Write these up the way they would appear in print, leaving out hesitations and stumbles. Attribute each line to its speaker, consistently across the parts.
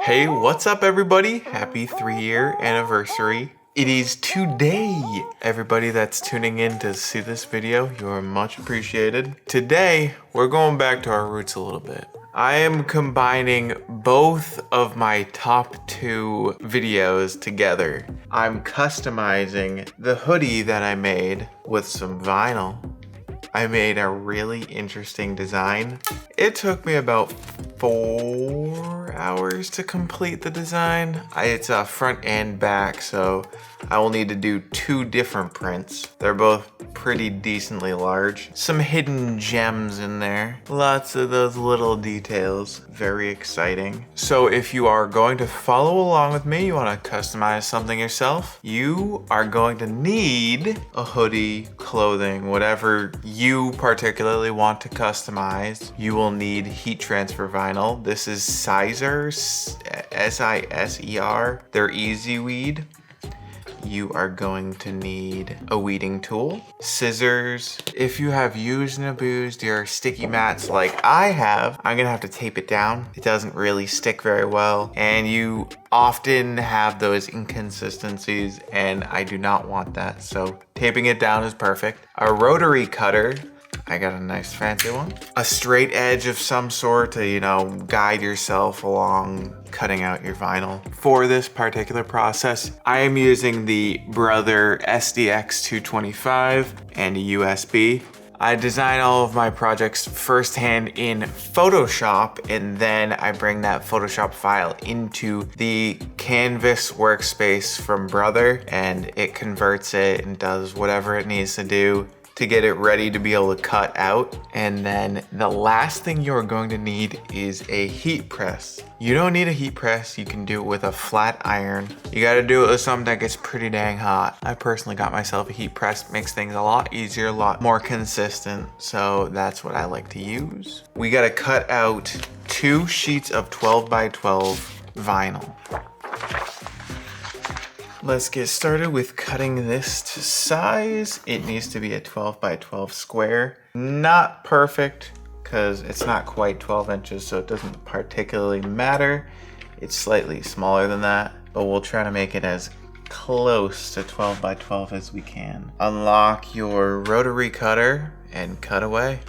Speaker 1: Hey, what's up everybody? Happy 3-year anniversary. It is today. Everybody that's tuning in to see this video, you are much appreciated. Today, we're going back to our roots a little bit. I am combining both of my top 2 videos together. I'm customizing the hoodie that I made with some vinyl. I made a really interesting design. It took me about 4 hours to complete the design. It's a front and back, so I will need to do 2 different prints. They're both pretty decently large. Some hidden gems in there. Lots of those little details. Very exciting. So if you are going to follow along with me, you want to customize something yourself, you are going to need a hoodie, clothing, whatever you particularly want to customize. You will need heat transfer vinyl. This is Sizer, S-I-S-E-R. They're easy weed. You are going to need a weeding tool, scissors. If you have used and abused your sticky mats like I have, I'm gonna have to tape it down. It doesn't really stick very well, and you often have those inconsistencies, and I do not want that, so taping it down is perfect. A rotary cutter. I got a nice fancy one. A straight edge of some sort to, guide yourself along cutting out your vinyl. For this particular process, I am using the Brother SDX 225 and a USB. I design all of my projects firsthand in Photoshop, and then I bring that Photoshop file into the Canvas workspace from Brother, and it converts it and does whatever it needs to do to get it ready to be able to cut out. And then the last thing you're going to need is a heat press. You don't need a heat press, you can do it with a flat iron. You gotta do it with something that gets pretty dang hot. I personally got myself a heat press, makes things a lot easier, a lot more consistent, so that's what I like to use. We gotta cut out 2 sheets of 12 by 12 vinyl. Let's get started with cutting this to size. It needs to be a 12 by 12 square. Not perfect, because it's not quite 12 inches, so it doesn't particularly matter. It's slightly smaller than that, but we'll try to make it as close to 12 by 12 as we can. Unlock your rotary cutter and cut away.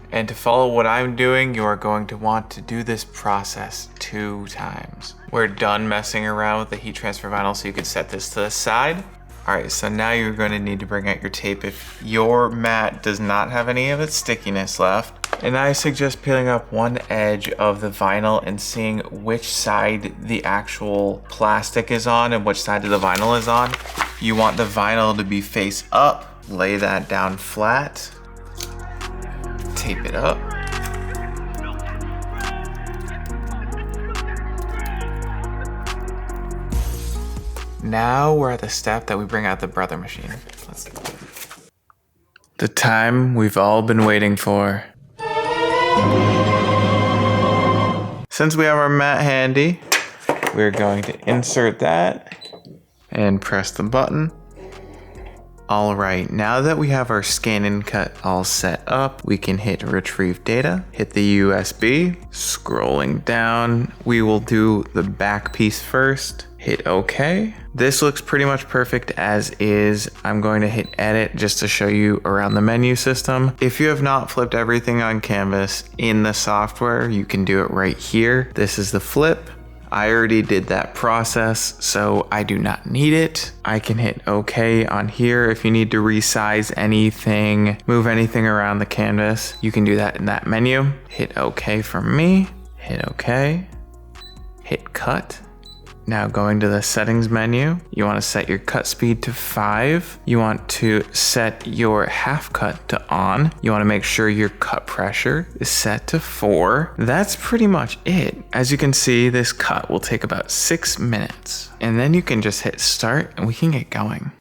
Speaker 1: And to follow what I'm doing, you are going to want to do this process 2 times. We're done messing around with the heat transfer vinyl, so you can set this to the side. All right, so now you're going to need to bring out your tape if your mat does not have any of its stickiness left. And I suggest peeling up one edge of the vinyl and seeing which side the actual plastic is on and which side of the vinyl is on. You want the vinyl to be face up. Lay that down flat. Tape it up. Now we're at the step that we bring out the Brother machine. The time we've all been waiting for. Since we have our mat handy, we're going to insert that and press the button. All right, now that we have our scan and cut all set up, we can hit retrieve data, hit the USB, scrolling down. We will do the back piece first, hit OK. This looks pretty much perfect as is. I'm going to hit edit just to show you around the menu system. If you have not flipped everything on Canvas in the software, you can do it right here. This is the flip. I already did that process, so I do not need it. I can hit OK on here. If you need to resize anything, move anything around the canvas, you can do that in that menu. Hit OK for me, hit OK, hit cut. Now going to the settings menu, you want to set your cut speed to 5. You want to set your half cut to on. You want to make sure your cut pressure is set to 4. That's pretty much it. As you can see, this cut will take about 6 minutes. And then you can just hit start and we can get going.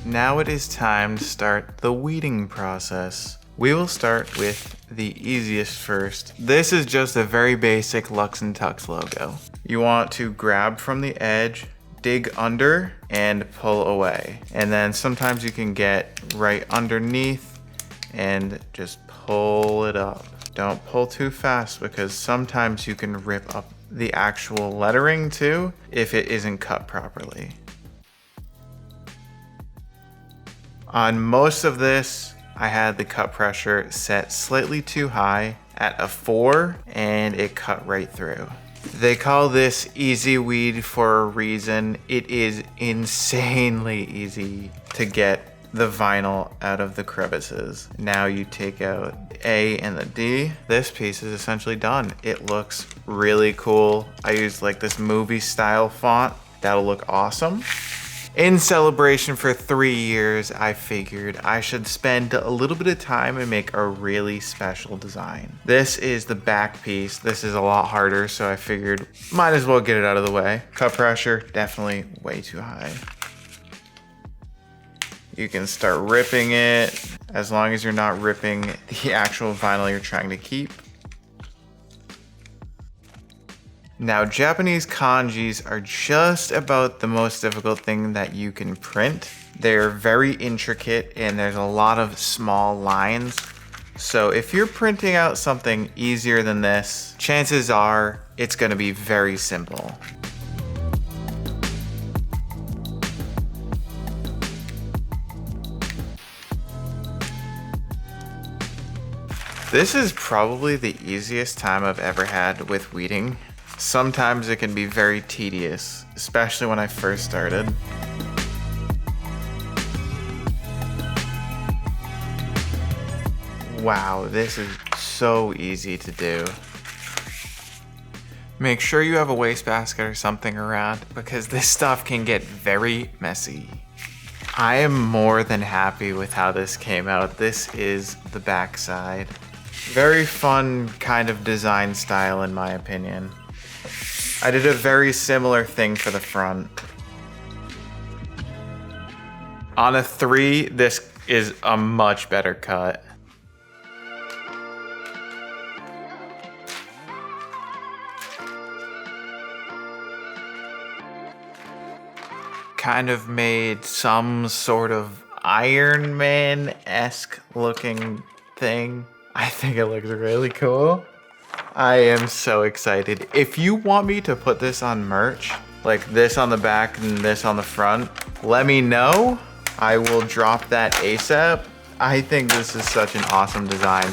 Speaker 1: Now it is time to start the weeding process. We will start with the easiest first. This is just a very basic Lux and Tux logo. You want to grab from the edge, dig under, and pull away. And then sometimes you can get right underneath and just pull it up. Don't pull too fast because sometimes you can rip up the actual lettering too if it isn't cut properly. On most of this, I had the cut pressure set slightly too high at a 4 and it cut right through. They call this easy weed for a reason. It is insanely easy to get the vinyl out of the crevices. Now you take out the A and the D. This piece is essentially done. It looks really cool. I used like this movie style font. That'll look awesome. In celebration for 3 years, I figured I should spend a little bit of time and make a really special design. This is the back piece. This is a lot harder, so I figured might as well get it out of the way. Cut pressure, definitely way too high. You can start ripping it as long as you're not ripping the actual vinyl you're trying to keep. Now, Japanese kanjis are just about the most difficult thing that you can print. They're very intricate and there's a lot of small lines. So if you're printing out something easier than this, chances are it's gonna be very simple. This is probably the easiest time I've ever had with weeding. Sometimes it can be very tedious, especially when I first started. Wow, this is so easy to do. Make sure you have a wastebasket or something around because this stuff can get very messy. I am more than happy with how this came out. This is the backside. Very fun kind of design style in my opinion. I did a very similar thing for the front. On a 3, this is a much better cut. Kind of made some sort of Iron Man-esque looking thing. I think it looks really cool. I am so excited. If you want me to put this on merch, like this on the back and this on the front, let me know. I will drop that ASAP. I think this is such an awesome design.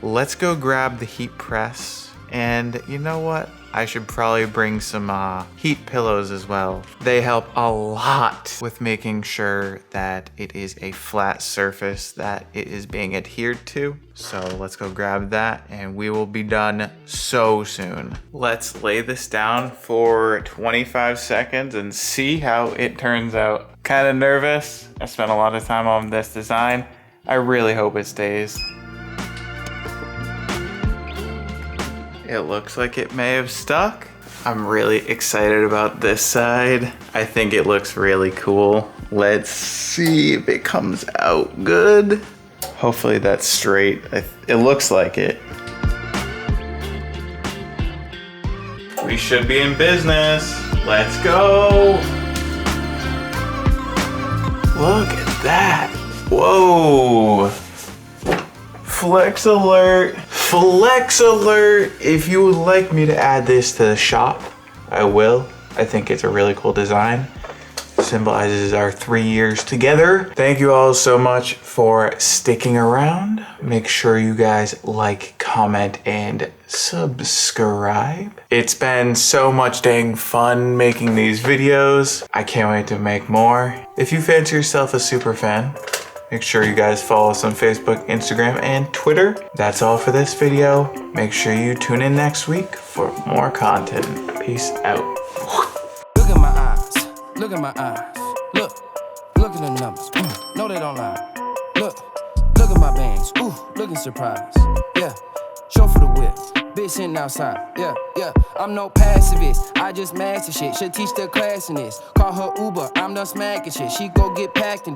Speaker 1: Let's go grab the heat press. And you know what? I should probably bring some heat pillows as well. They help a lot with making sure that it is a flat surface that it is being adhered to. So let's go grab that and we will be done so soon. Let's lay this down for 25 seconds and see how it turns out. Kind of nervous. I spent a lot of time on this design. I really hope it stays. It looks like it may have stuck. I'm really excited about this side. I think it looks really cool. Let's see if it comes out good. Hopefully that's straight. It looks like it. We should be in business. Let's go. Look at that. Whoa. Flex alert. Flex alert! If you would like me to add this to the shop, I will. I think it's a really cool design. Symbolizes our 3 years together. Thank you all so much for sticking around. Make sure you guys like, comment, and subscribe. It's been so much dang fun making these videos. I can't wait to make more. If you fancy yourself a super fan, make sure you guys follow us on Facebook, Instagram, and Twitter. That's all for this video. Make sure you tune in next week for more content. Peace out.
Speaker 2: Look at my eyes. Look at my eyes. Look at the numbers. No, they don't lie. Look at my bangs. Ooh, looking surprised. Yeah, show for the whip. bitch sitting outside. Yeah, I'm no pacifist. I just master shit. Should teach the class in this. Call her Uber, I'm done smacking shit. She go get packed and